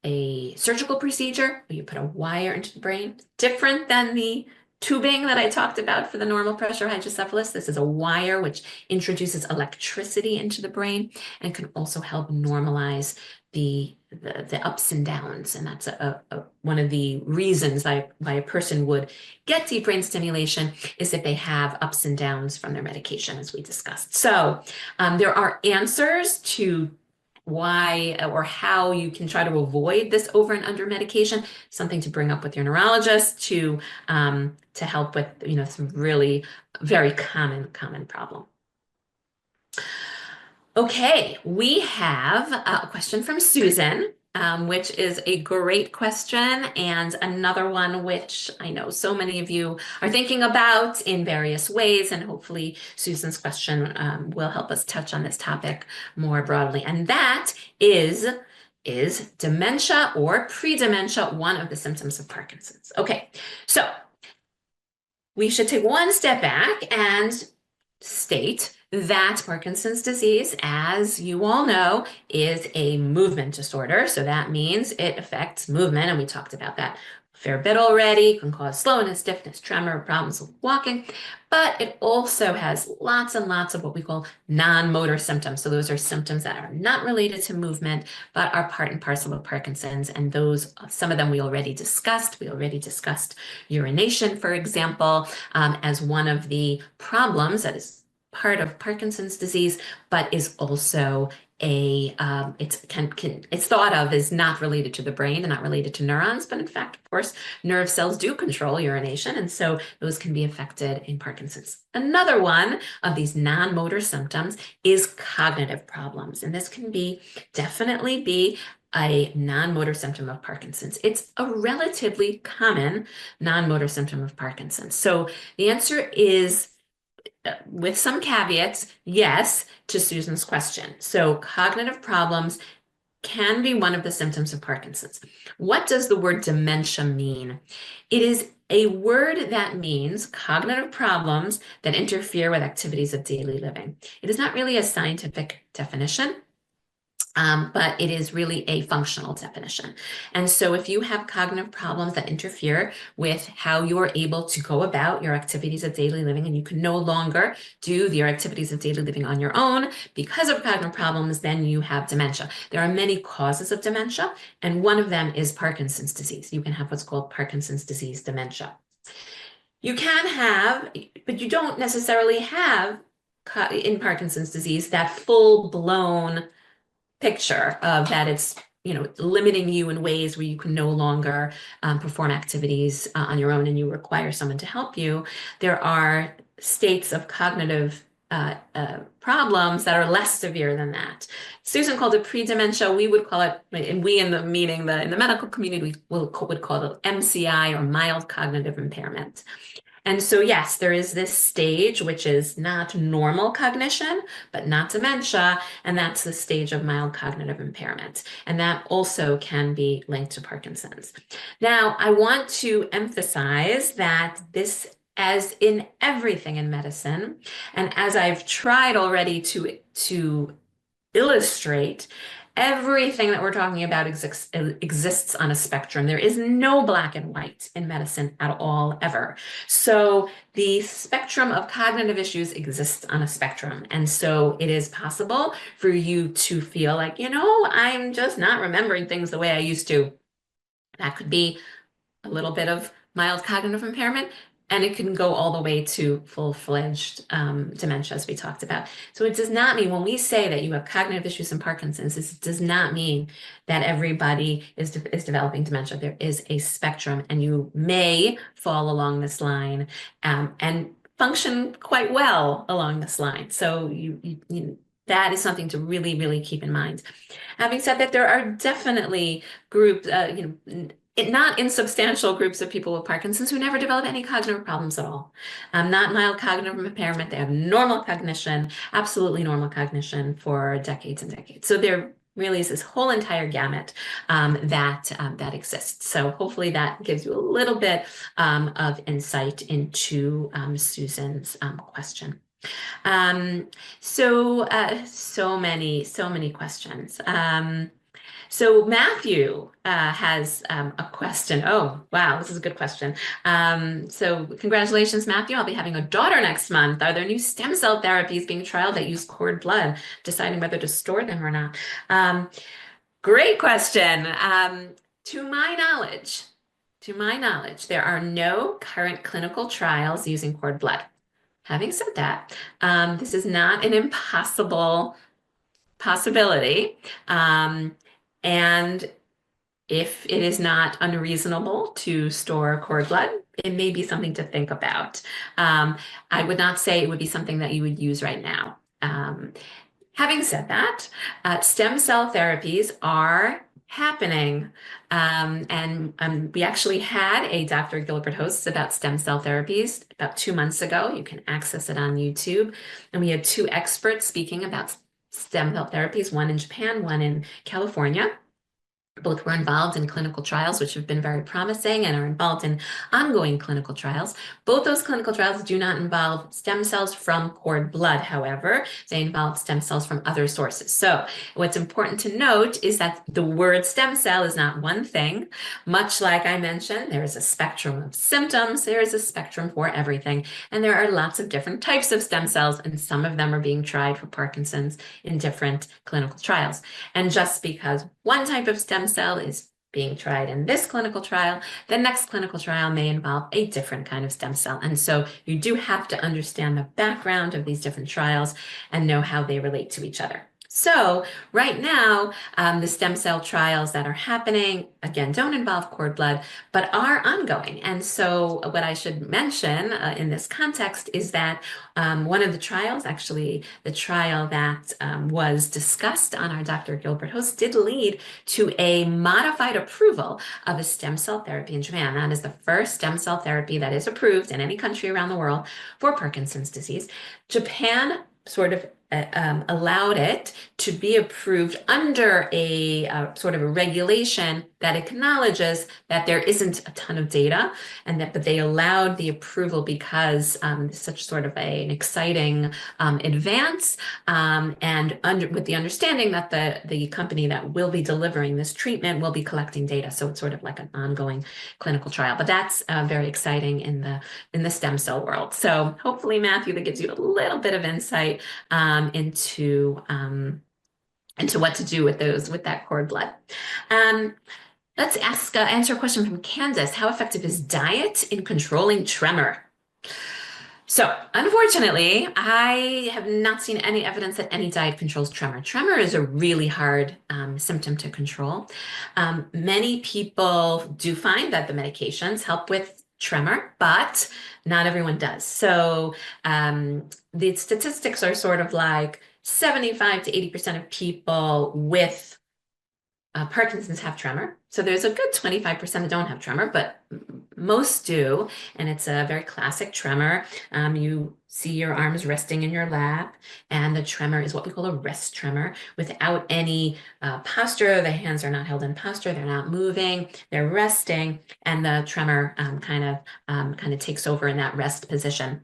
a surgical procedure where you put a wire into the brain, different than the tubing that I talked about for the normal pressure hydrocephalus. This is a wire which introduces electricity into the brain and can also help normalize the ups and downs. And that's one of the reasons why a person would get deep brain stimulation is if they have ups and downs from their medication, as we discussed. So there are answers to why or how you can try to avoid this over and under medication, something to bring up with your neurologist to help with, some really very common problem. Okay, we have a question from Susan, which is a great question and another one which I know so many of you are thinking about in various ways, and hopefully Susan's question will help us touch on this topic more broadly. And that is dementia or pre-dementia one of the symptoms of Parkinson's? Okay, so we should take one step back and state that Parkinson's disease, as you all know, is a movement disorder. So that means it affects movement, and we talked about that a fair bit already. It can cause slowness, stiffness, tremor, problems with walking, but it also has lots and lots of what we call non-motor symptoms. So those are symptoms that are not related to movement, but are part and parcel of Parkinson's, and some of them we already discussed. We already discussed urination, for example, as one of the problems that is part of Parkinson's disease, but is also it's thought of as not related to the brain and not related to neurons, but in fact, of course, nerve cells do control urination, and so those can be affected in Parkinson's. Another one of these non-motor symptoms is cognitive problems, and this can definitely be a non-motor symptom of Parkinson's. It's a relatively common non-motor symptom of Parkinson's. So the answer is, with some caveats, yes, to Susan's question. So cognitive problems can be one of the symptoms of Parkinson's. What does the word dementia mean? It is a word that means cognitive problems that interfere with activities of daily living. It is not really a scientific definition, but it is really a functional definition. And so if you have cognitive problems that interfere with how you are able to go about your activities of daily living, and you can no longer do your activities of daily living on your own because of cognitive problems, then you have dementia. There are many causes of dementia, and one of them is Parkinson's disease. You can have what's called Parkinson's disease dementia. You can have, but you don't necessarily have in Parkinson's disease that full-blown picture of that it's limiting you in ways where you can no longer perform activities on your own and you require someone to help you, there are states of cognitive problems that are less severe than that. Susan called it pre-dementia. We would call it, and we in the medical community, would call it MCI, or mild cognitive impairment. And so, yes, there is this stage, which is not normal cognition, but not dementia, and that's the stage of mild cognitive impairment. And that also can be linked to Parkinson's. Now, I want to emphasize that this, as in everything in medicine, and as I've tried already to illustrate, everything that we're talking about exists on a spectrum. There is no black and white in medicine at all, ever. So the spectrum of cognitive issues exists on a spectrum. And so it is possible for you to feel like, I'm just not remembering things the way I used to. That could be a little bit of mild cognitive impairment, and it can go all the way to full-fledged dementia, as we talked about. So it does not mean, when we say that you have cognitive issues in Parkinson's, this does not mean that everybody is developing dementia. There is a spectrum, and you may fall along this line and function quite well along this line. So that is something to really, really keep in mind. Having said that, there are definitely groups, not insubstantial groups of people with Parkinson's who never develop any cognitive problems at all. Not mild cognitive impairment. They have normal cognition, absolutely normal cognition for decades and decades. So there really is this whole entire gamut that exists. So hopefully that gives you a little bit of insight into Susan's question. So many questions. So Matthew has a question. Oh, wow, this is a good question. So congratulations, Matthew. I'll be having a daughter next month. Are there new stem cell therapies being trialed that use cord blood, deciding whether to store them or not? Great question. To my knowledge, there are no current clinical trials using cord blood. Having said that, this is not an impossible possibility. And if it is not unreasonable to store cord blood, it may be something to think about. I would not say it would be something that you would use right now. Having said that, stem cell therapies are happening. And we actually had a Dr. Gilbert Hosts about stem cell therapies about 2 months ago. You can access it on YouTube. And we had 2 experts speaking about stem cell therapies, one in Japan, one in California. Both were involved in clinical trials, which have been very promising, and are involved in ongoing clinical trials. Both those clinical trials do not involve stem cells from cord blood, however. They involve stem cells from other sources. So what's important to note is that the word stem cell is not one thing. Much like I mentioned, there is a spectrum of symptoms. There is a spectrum for everything. And there are lots of different types of stem cells, and some of them are being tried for Parkinson's in different clinical trials. And just because one type of stem cell is being tried in this clinical trial, the next clinical trial may involve a different kind of stem cell. And so you do have to understand the background of these different trials and know how they relate to each other. So right now, the stem cell trials that are happening, again, don't involve cord blood, but are ongoing. And so what I should mention in this context is that one of the trials, actually the trial that was discussed on our Dr. Gilbert Host, did lead to a modified approval of a stem cell therapy in Japan. That is the first stem cell therapy that is approved in any country around the world for Parkinson's disease. Japan sort of allowed it to be approved under a sort of a regulation that acknowledges that there isn't a ton of data, and but they allowed the approval because such sort of an exciting advance, and with the understanding that the company that will be delivering this treatment will be collecting data. So it's sort of like an ongoing clinical trial, but that's very exciting in the stem cell world. So hopefully, Matthew, that gives you a little bit of insight into what to do with that cord blood. Let's answer a question from Candace. How effective is diet in controlling tremor? So, unfortunately, I have not seen any evidence that any diet controls tremor. Tremor is a really hard symptom to control. Many people do find that the medications help with tremor, but not everyone does. So, the statistics are sort of like 75 to 80% of people with Parkinson's have tremor. So there's a good 25% that don't have tremor, but most do. And it's a very classic tremor. You see your arms resting in your lap, and the tremor is what we call a rest tremor without any posture. The hands are not held in posture. They're not moving. They're resting, and the tremor kind of takes over in that rest position.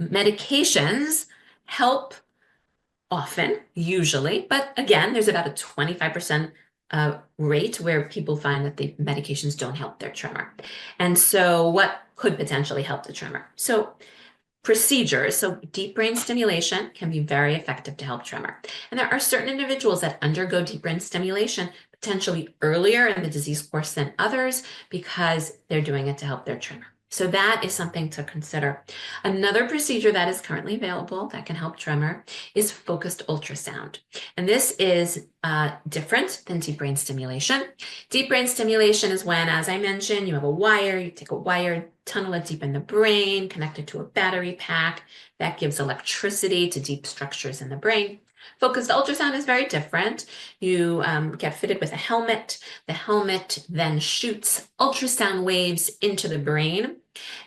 Medications help often, usually, but again, there's about a 25% rate where people find that the medications don't help their tremor. And so what could potentially help the tremor? So procedures, so deep brain stimulation can be very effective to help tremor. And there are certain individuals that undergo deep brain stimulation potentially earlier in the disease course than others because they're doing it to help their tremor. So that is something to consider. Another procedure that is currently available that can help tremor is focused ultrasound. And this is different than deep brain stimulation. Deep brain stimulation is when, as I mentioned, you have a wire, you take a wire, tunnel it deep in the brain, connect it to a battery pack that gives electricity to deep structures in the brain. Focused ultrasound is very different. You get fitted with a helmet. The helmet then shoots ultrasound waves into the brain.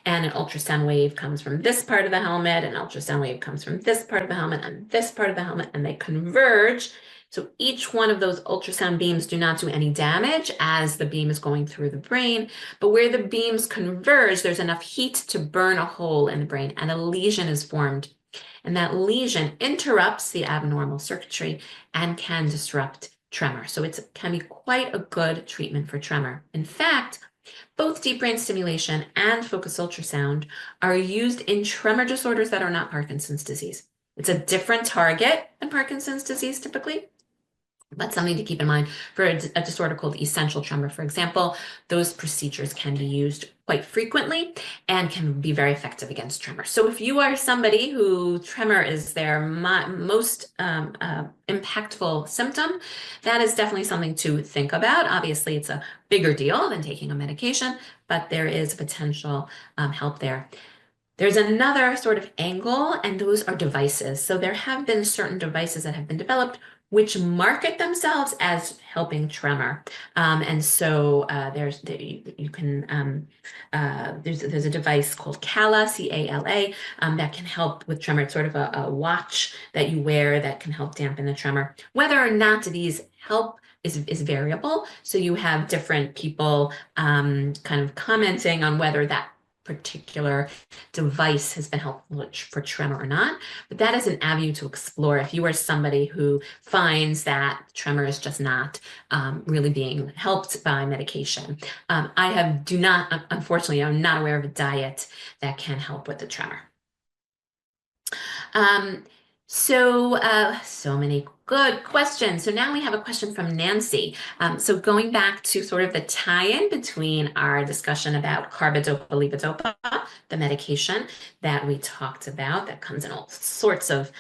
And an ultrasound wave comes from this part of the helmet, an ultrasound wave comes from this part of the helmet, and this part of the helmet, and they converge. So each one of those ultrasound beams do not do any damage as the beam is going through the brain, but where the beams converge, there's enough heat to burn a hole in the brain, and a lesion is formed. And that lesion interrupts the abnormal circuitry and can disrupt tremor. So it can be quite a good treatment for tremor. In fact, both deep brain stimulation and focused ultrasound are used in tremor disorders that are not Parkinson's disease. It's a different target than Parkinson's disease typically, but something to keep in mind for a disorder called essential tremor, for example. Those procedures can be used quite frequently and can be very effective against tremor. So if you are somebody who tremor is their most impactful symptom, that is definitely something to think about. Obviously, it's a bigger deal than taking a medication, but there is potential help there. There's another sort of angle, and those are devices. So there have been certain devices that have been developed which market themselves as helping tremor. And so there's a device called CALA, C-A-L-A, that can help with tremor. It's sort of a watch that you wear that can help dampen the tremor. Whether or not these help is variable. So you have different people kind of commenting on whether that particular device has been helpful for tremor or not. But that is an avenue to explore if you are somebody who finds that tremor is just not really being helped by medication. Unfortunately, I'm not aware of a diet that can help with the tremor. So many good questions. So now we have a question from Nancy. So going back to sort of the tie-in between our discussion about carbidopa-levodopa, the medication that we talked about that comes in all sorts of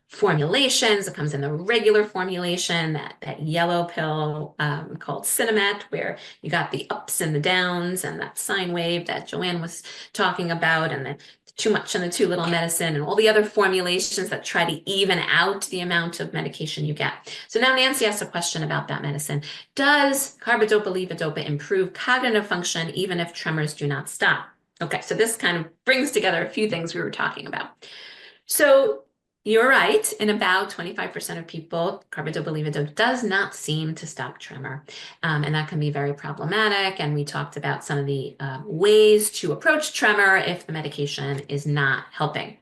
formulations. It comes in the regular formulation, that yellow pill called Cinemet, where you got the ups and the downs and that sine wave that Joanne was talking about, and the too much and the too little medicine, and all the other formulations that try to even out the amount of medication you get. So now Nancy asked a question about that medicine. Does carbidopa-levodopa improve cognitive function even if tremors do not stop? Okay, so this kind of brings together a few things we were talking about. So you're right, in about 25% of people, carbidopa-levodopa does not seem to stop tremor, and that can be very problematic. And we talked about some of the ways to approach tremor if the medication is not helping.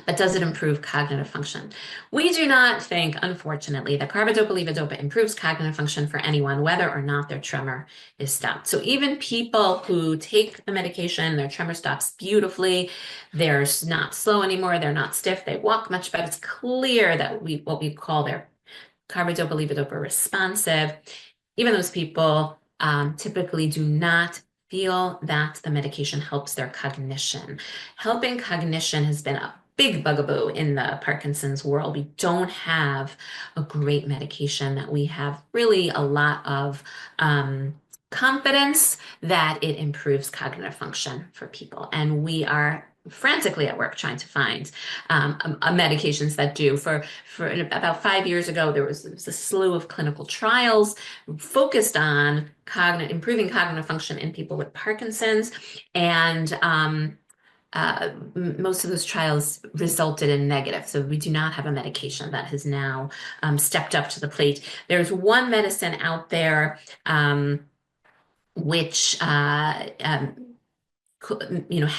But does it improve cognitive function? We do not think, unfortunately, that carbidopa-levodopa improves cognitive function for anyone, whether or not their tremor is stopped. So even people who take the medication, their tremor stops beautifully, they're not slow anymore, they're not stiff, they walk much better. It's clear that what we call their carbidopa-levodopa responsive. Even those people typically do not feel that the medication helps their cognition. Helping cognition has been a big bugaboo in the Parkinson's world. We don't have a great medication that we have really a lot of confidence that it improves cognitive function for people. And we are frantically at work trying to find medications that do. For about 5 years ago, there was a slew of clinical trials focused on improving cognitive function in people with Parkinson's, and most of those trials resulted in negative. So we do not have a medication that has now stepped up to the plate. There's one medicine out there which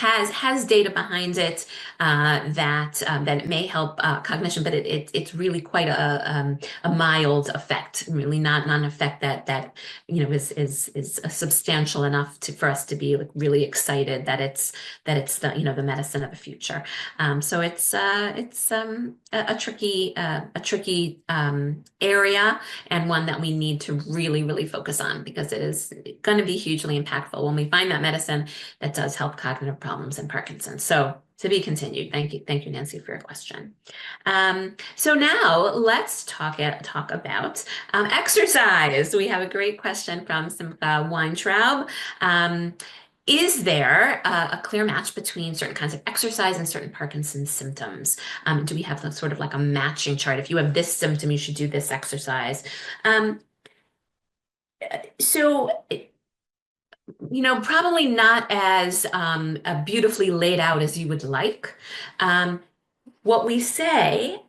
has data behind it that it may help cognition, but it's really quite a mild effect, really not an effect that is substantial enough for us to be like really excited that it's the medicine of the future. So it's a tricky area, and one that we need to really focus on, because it is going to be hugely impactful when we find that medicine that does help cognitive problems in Parkinson's. So to be continued. Thank you, Nancy, for your question. So now let's talk about exercise. We have a great question from Simcha Weintraub. Is there a clear match between certain kinds of exercise and certain Parkinson's symptoms? Do we have sort of like a matching chart? If you have this symptom, you should do this exercise. Probably not as beautifully laid out as you would like. What we say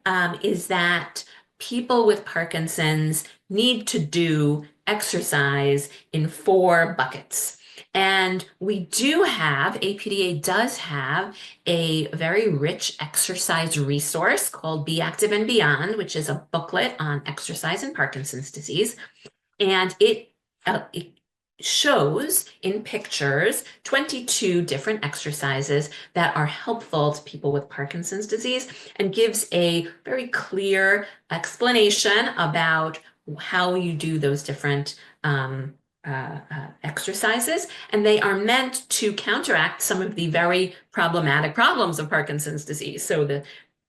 is that people with Parkinson's need to do exercise in 4 buckets. And APDA does have a very rich exercise resource called Be Active and Beyond, which is a booklet on exercise in Parkinson's disease. And it shows in pictures 22 different exercises that are helpful to people with Parkinson's disease, and gives a very clear explanation about how you do those different exercises. And they are meant to counteract some of the very problematic problems of Parkinson's disease. So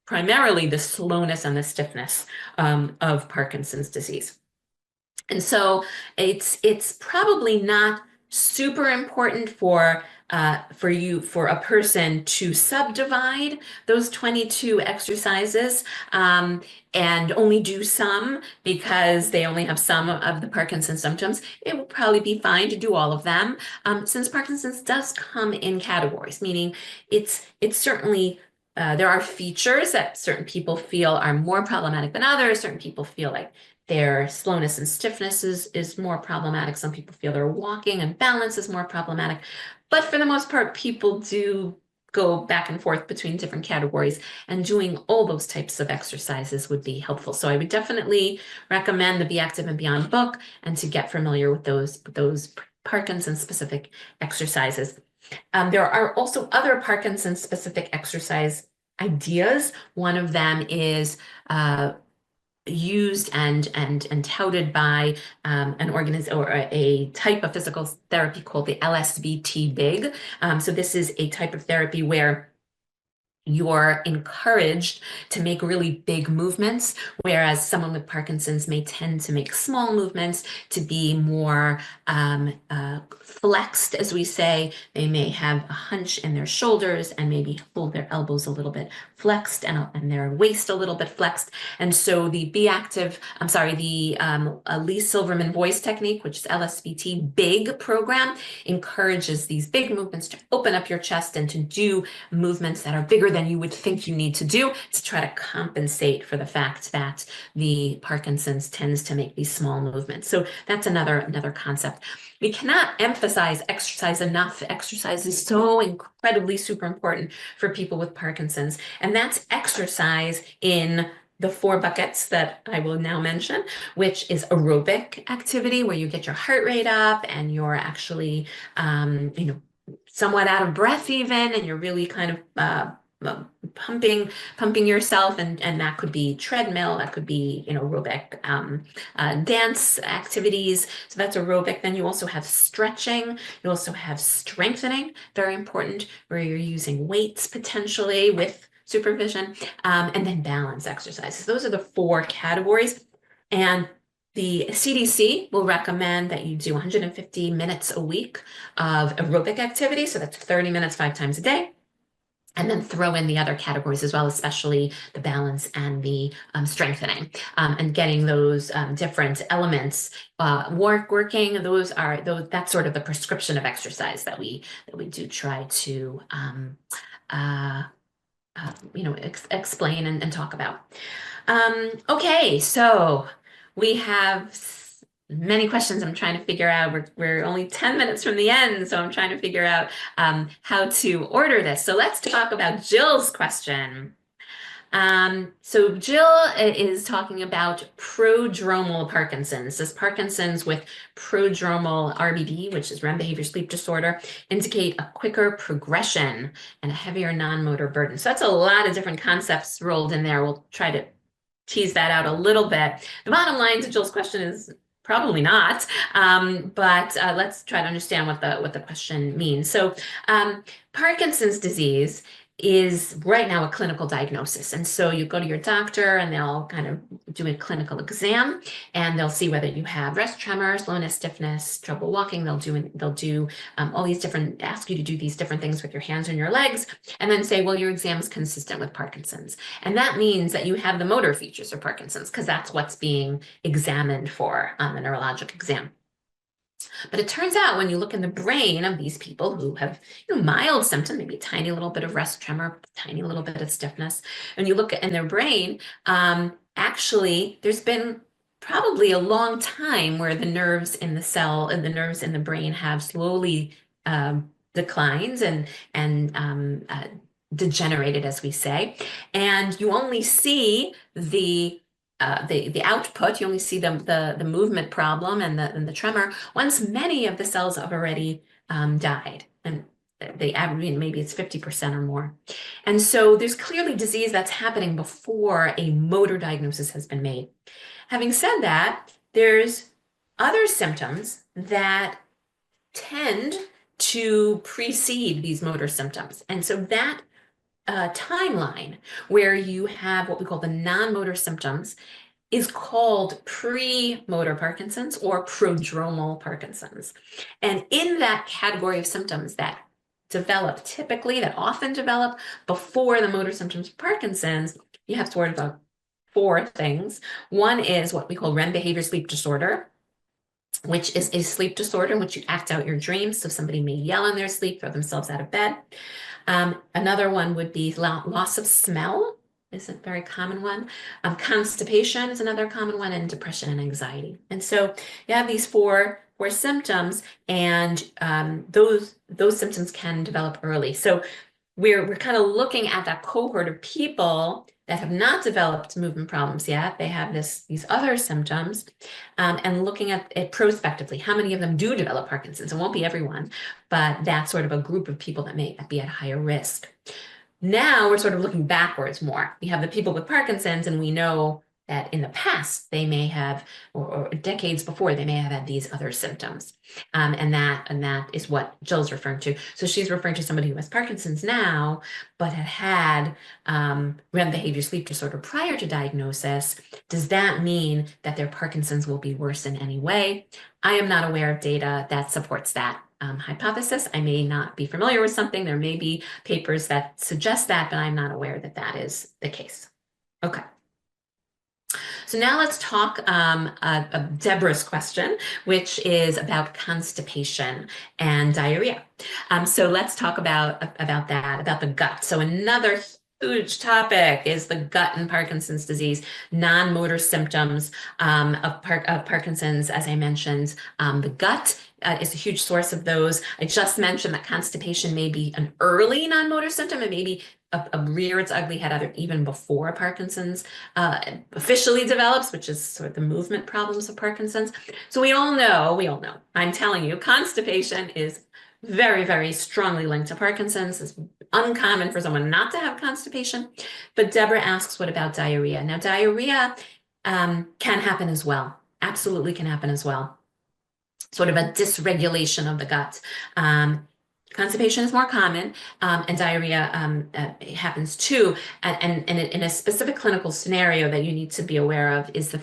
primarily the slowness and the stiffness of Parkinson's disease. And so it's probably not super important for a person to subdivide those 22 exercises and only do some because they only have some of the Parkinson's symptoms. It will probably be fine to do all of them, since Parkinson's does come in categories, meaning it's certainly there are features that certain people feel are more problematic than others. Certain people feel like their slowness and stiffness is more problematic. Some people feel their walking and balance is more problematic. But for the most part, people do go back and forth between different categories, and doing all those types of exercises would be helpful. So I would definitely recommend the Be Active and Beyond book, and to get familiar with those Parkinson's specific exercises. There are also other Parkinson's specific exercise ideas. One of them is used and touted by an organism or a type of physical therapy called the LSVT big. So this is a type of therapy where you're encouraged to make really big movements, whereas someone with Parkinson's may tend to make small movements, to be more flexed, as we say. They may have a hunch in their shoulders and maybe hold their elbows a little bit flexed and their waist a little bit flexed. And so the Lee Silverman voice technique, which is LSVT big program, encourages these big movements to open up your chest and to do movements that are bigger than you would think you need to do, to try to compensate for the fact that the Parkinson's tends to make these small movements. So that's another concept. We cannot emphasize exercise enough. Exercise is so incredibly super important for people with Parkinson's, and that's exercise in the 4 buckets that I will now mention, which is aerobic activity, where you get your heart rate up and you're actually, somewhat out of breath even, and you're really kind of pumping yourself, and that could be treadmill, that could be, aerobic dance activities. So that's aerobic. Then you also have stretching. You also have strengthening, very important, where you're using weights potentially with supervision, and then balance exercises. Those are the four categories. And the CDC will recommend that you do 150 minutes a week of aerobic activity. So that's 30 minutes, 5 times a day. And then throw in the other categories as well, especially the balance and the strengthening, and getting those different elements working. That's sort of the prescription of exercise that we do try to explain and talk about. Okay, so we have many questions I'm trying to figure out. We're only 10 minutes from the end, so I'm trying to figure out how to order this. So let's talk about Jill's question. So Jill is talking about prodromal Parkinson's. Does Parkinson's with prodromal RBD, which is REM behavior sleep disorder, indicate a quicker progression and a heavier non-motor burden? So that's a lot of different concepts rolled in there. We'll try to tease that out a little bit. The bottom line to Jill's question is probably not, but let's try to understand what the question means. So Parkinson's disease is right now a clinical diagnosis. And so you go to your doctor and they'll kind of do a clinical exam, and they'll see whether you have rest tremors, slowness, stiffness, trouble walking. They'll do all these different, ask you to do these different things with your hands and your legs, and then say, well, your exam is consistent with Parkinson's. And that means that you have the motor features of Parkinson's, because that's what's being examined for on the neurologic exam. But it turns out when you look in the brain of these people who have mild symptom, maybe a tiny little bit of rest tremor, tiny little bit of stiffness, and you look in their brain, actually there's been probably a long time where the nerves in the cell and the nerves in the brain have slowly declines and degenerated, as we say, and you only see the output. You only see the movement problem and the tremor once many of the cells have already died, and they average, maybe it's 50% or more. And so there's clearly disease that's happening before a motor diagnosis has been made. Having said that, there's other symptoms that tend to precede these motor symptoms. And so that timeline where you have what we call the non-motor symptoms is called pre-motor Parkinson's or prodromal Parkinson's. And in that category of symptoms that often develop before the motor symptoms of Parkinson's, you have sort of four things. One is what we call REM behavior sleep disorder, which is a sleep disorder in which you act out your dreams. So somebody may yell in their sleep, throw themselves out of bed. Another one would be loss of smell, is a very common one. Constipation is another common one, and depression and anxiety. And so you have these four symptoms, and those symptoms can develop early. So we're kind of looking at that cohort of people that have not developed movement problems yet. They have these other symptoms, and looking at it prospectively. How many of them do develop Parkinson's? It won't be everyone, but that's sort of a group of people that may be at higher risk. Now we're sort of looking backwards more. We have the people with Parkinson's, and we know that in the past they may have, or decades before, they may have had these other symptoms. And that is what Jill's referring to. So she's referring to somebody who has Parkinson's now, but had REM behavior sleep disorder prior to diagnosis. Does that mean that their Parkinson's will be worse in any way? I am not aware of data that supports that hypothesis. I may not be familiar with something. There may be papers that suggest that, but I'm not aware that that is the case. Okay. So now let's talk Deborah's question, which is about constipation and diarrhea. So let's talk about that, about the gut. So another huge topic is the gut and Parkinson's disease, non-motor symptoms of Parkinson's, as I mentioned. The gut is a huge source of those. I just mentioned that constipation may be an early non-motor symptom, and maybe rear its ugly head even before Parkinson's officially develops, which is sort of the movement problems of Parkinson's. So we all know, I'm telling you, constipation is very, very strongly linked to Parkinson's. It's uncommon for someone not to have constipation. But Deborah asks, what about diarrhea? Now, diarrhea can happen as well. Absolutely can happen as well. Sort of a dysregulation of the gut. Constipation is more common, and diarrhea happens too. And in a specific clinical scenario that you need to be aware of is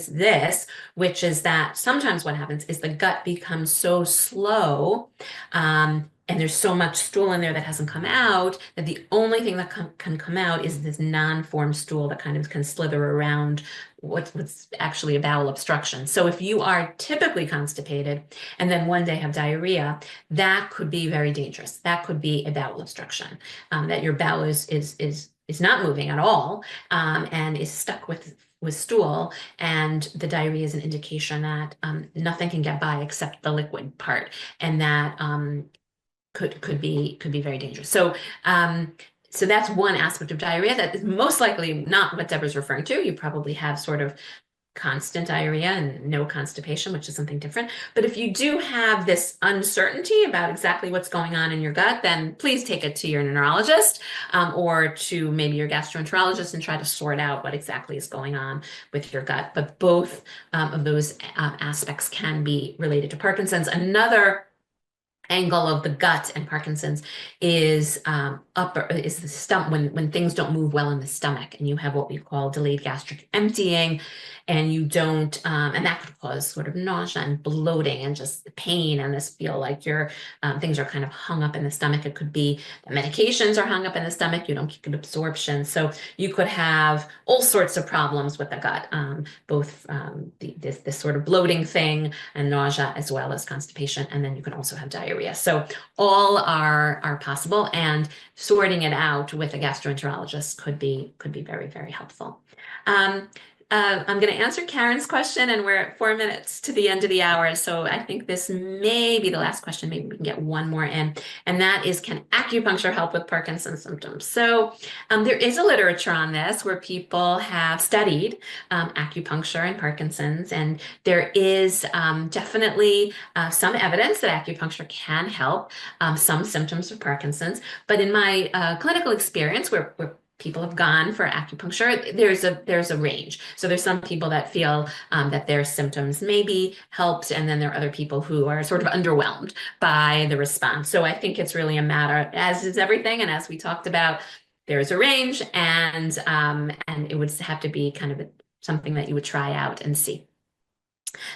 this, which is that sometimes what happens is the gut becomes so slow, and there's so much stool in there that hasn't come out, that the only thing that can come out is this non-formed stool that kind of can slither around what's actually a bowel obstruction. So if you are typically constipated and then one day have diarrhea, that could be very dangerous. That could be a bowel obstruction, that your bowel is not moving at all, and is stuck with stool, and the diarrhea is an indication that nothing can get by except the liquid part, and that could be very dangerous. So so that's one aspect of diarrhea that is most likely not what Deborah's referring to. You probably have sort of constant diarrhea and no constipation, which is something different. But if you do have this uncertainty about exactly what's going on in your gut, then please take it to your neurologist, or to maybe your gastroenterologist, and try to sort out what exactly is going on with your gut. But both of those aspects can be related to Parkinson's. Another angle of the gut and Parkinson's is is the stomach, when things don't move well in the stomach, and you have what we call delayed gastric emptying, and you don't, and that could cause sort of nausea and bloating and just pain, and this feel like your things are kind of hung up in the stomach. It could be the medications are hung up in the stomach, you don't get good absorption. So you could have all sorts of problems with the gut, both this sort of bloating thing and nausea, as well as constipation, and then you can also have diarrhea. So all are possible, and sorting it out with a gastroenterologist could be very, very helpful. I'm going to answer Karen's question, and we're at 4 minutes to the end of the hour. So I think this may be the last question. Maybe we can get one more in, and that is, can acupuncture help with Parkinson's symptoms? So there is a literature on this where people have studied acupuncture and Parkinson's, and there is definitely some evidence that acupuncture can help some symptoms of Parkinson's. But in my clinical experience, where people have gone for acupuncture, there's a range. So there's some people that feel that their symptoms may be helped, and then there are other people who are sort of underwhelmed by the response. So I think it's really a matter, as is everything, and as we talked about, there's a range, and it would have to be kind of something that you would try out and see.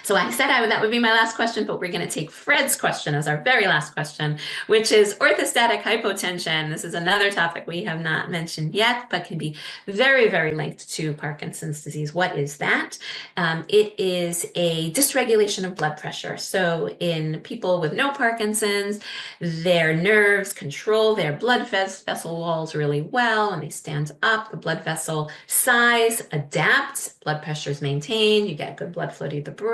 So I said that would be my last question, but we're going to take Fred's question as our very last question, which is orthostatic hypotension. This is another topic we have not mentioned yet, but can be very, very linked to Parkinson's disease. What is that? It is a dysregulation of blood pressure. So in people with no Parkinson's, their nerves control their blood vessel walls really well, and they stand up. The blood vessel size adapts, blood pressure is maintained, you get good blood flow to the brain.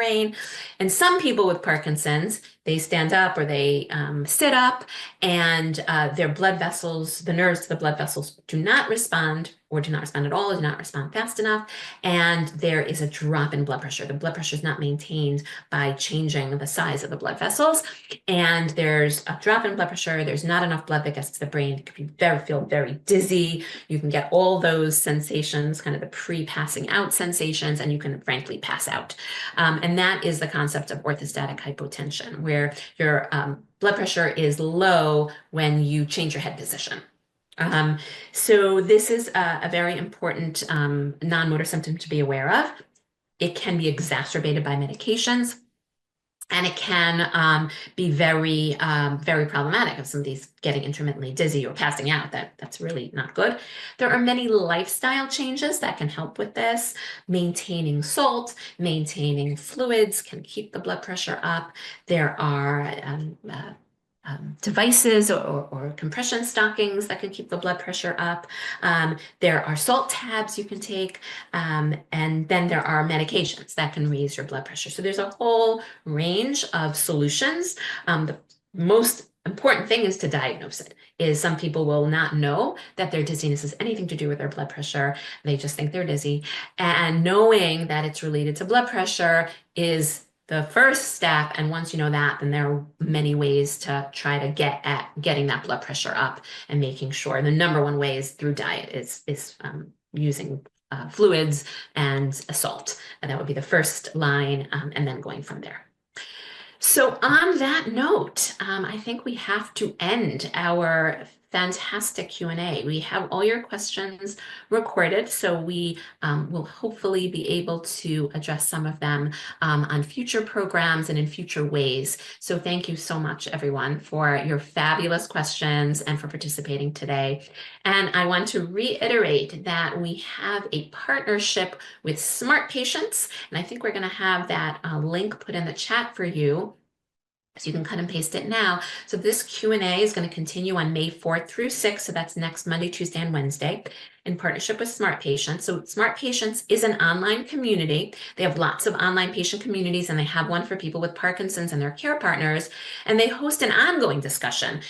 And some people with Parkinson's, they stand up or they sit up, and their blood vessels, the nerves to the blood vessels, do not respond, or do not respond at all, or do not respond fast enough, and there is a drop in blood pressure. The blood pressure is not maintained by changing the size of the blood vessels, and there's a drop in blood pressure. There's not enough blood that gets to the brain. It could be feel very dizzy. You can get all those sensations, kind of the pre-passing out sensations, and you can frankly pass out. And that is the concept of orthostatic hypotension, where your blood pressure is low when you change your head position. So this is a very important non-motor symptom to be aware of. It can be exacerbated by medications, and it can be very, very problematic if somebody's getting intermittently dizzy or passing out. That's really not good. There are many lifestyle changes that can help with this. Maintaining salt, maintaining fluids can keep the blood pressure up. There are devices or compression stockings that can keep the blood pressure up. There are salt tabs you can take, and then there are medications that can raise your blood pressure. So there's a whole range of solutions. The most important thing is to diagnose it. Some people will not know that their dizziness has anything to do with their blood pressure. They just think they're dizzy. And knowing that it's related to blood pressure is the first step. And once you know that, then there are many ways to try to get at getting that blood pressure up and making sure. The number one way is through diet, is using fluids and salt. And that would be the first line, and then going from there. So on that note, I think we have to end our fantastic Q&A. We have all your questions recorded, so we will hopefully be able to address some of them on future programs and in future ways. So thank you so much, everyone, for your fabulous questions and for participating today. And I want to reiterate that we have a partnership with Smart Patients, and I think we're going to have that link put in the chat for you. So you can cut and paste it now. So this Q&A is going to continue on May 4th through 6th. So that's next Monday, Tuesday, and Wednesday in partnership with Smart Patients. So Smart Patients is an online community. They have lots of online patient communities, and they have one for people with Parkinson's and their care partners. And they host an ongoing discussion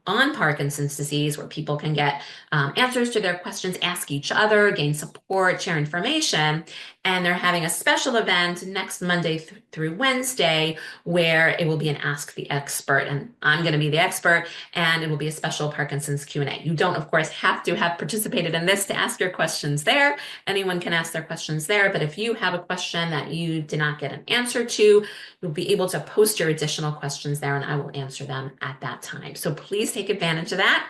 on Parkinson's disease where people can get answers to their questions, ask each other, gain support, share information. And they're having a special event next Monday through Wednesday where it will be an Ask the Expert. And I'm going to be the expert, and it will be a special Parkinson's Q&A. You don't, of course, have to have participated in this to ask your questions there. Anyone can ask their questions there. But if you have a question that you did not get an answer to, you'll be able to post your additional questions there, and I will answer them at that time. So please take advantage of that.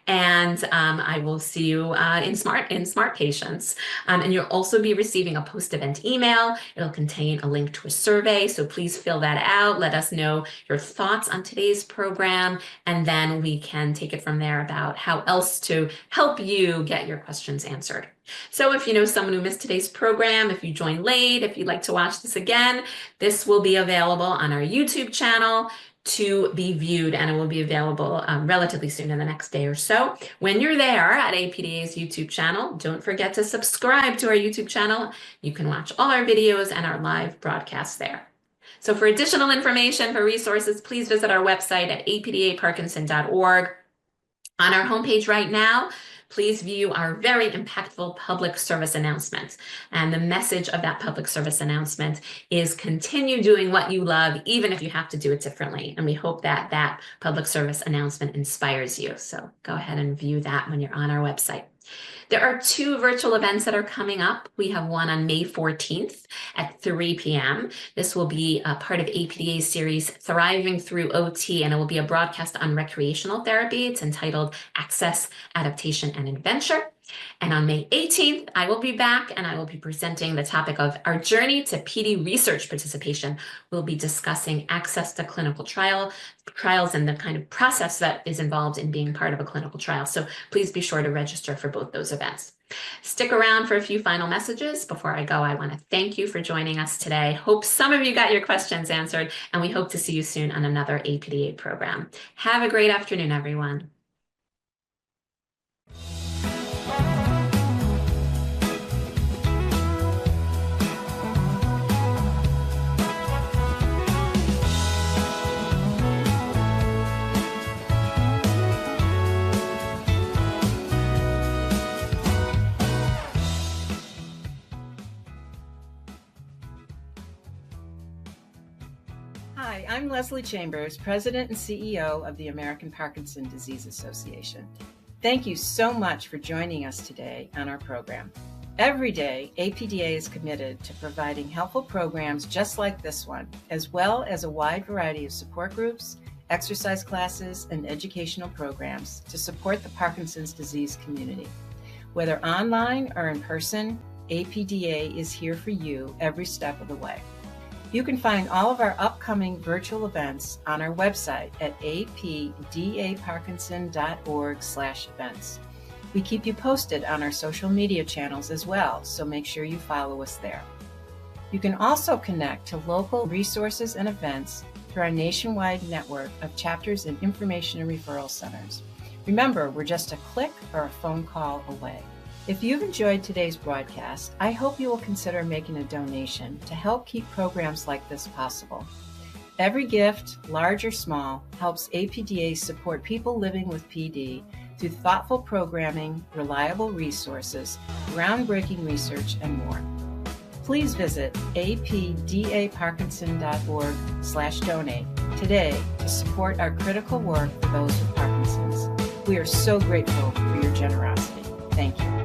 And I will see you in Smart Patients. And you'll also be receiving a post-event email. It'll contain a link to a survey. So please fill that out. Let us know your thoughts on today's program. And then we can take it from there about how else to help you get your questions answered. So if you know someone who missed today's program, if you joined late, if you'd like to watch this again, this will be available on our YouTube channel to be viewed, and it will be available relatively soon in the next day or so. When you're there at APDA's YouTube channel, don't forget to subscribe to our YouTube channel. You can watch all our videos and our live broadcasts there. So for additional information, for resources, please visit our website at apdaparkinson.org. On our homepage right now, please view our very impactful public service announcement. And the message of that public service announcement is continue doing what you love, even if you have to do it differently. And we hope that that public service announcement inspires you. So go ahead and view that when you're on our website. There are 2 virtual events that are coming up. We have one on May 14th at 3 p.m. This will be a part of APDA's series, Thriving Through OT, and it will be a broadcast on recreational therapy. It's entitled Access, Adaptation, and Adventure. And on May 18th, I will be back, and I will be presenting the topic of our journey to PD research participation. We'll be discussing access to clinical trials and the kind of process that is involved in being part of a clinical trial. So please be sure to register for both those events. Stick around for a few final messages. Before I go, I want to thank you for joining us today. Hope some of you got your questions answered, and we hope to see you soon on another APDA program. Have a great afternoon, everyone. Hi, I'm Leslie Chambers, President and CEO of the American Parkinson Disease Association. Thank you so much for joining us today on our program. Every day, APDA is committed to providing helpful programs just like this one, as well as a wide variety of support groups, exercise classes, and educational programs to support the Parkinson's disease community. Whether online or in person, APDA is here for you every step of the way. You can find all of our upcoming virtual events on our website at apdaparkinson.org/events. We keep you posted on our social media channels as well, so make sure you follow us there. You can also connect to local resources and events through our nationwide network of chapters and information and referral centers. Remember, we're just a click or a phone call away. If you've enjoyed today's broadcast, I hope you will consider making a donation to help keep programs like this possible. Every gift, large or small, helps APDA support people living with PD through thoughtful programming, reliable resources, groundbreaking research, and more. Please visit apdaparkinson.org/donate today to support our critical work for those with Parkinson's. We are so grateful for your generosity. Thank you.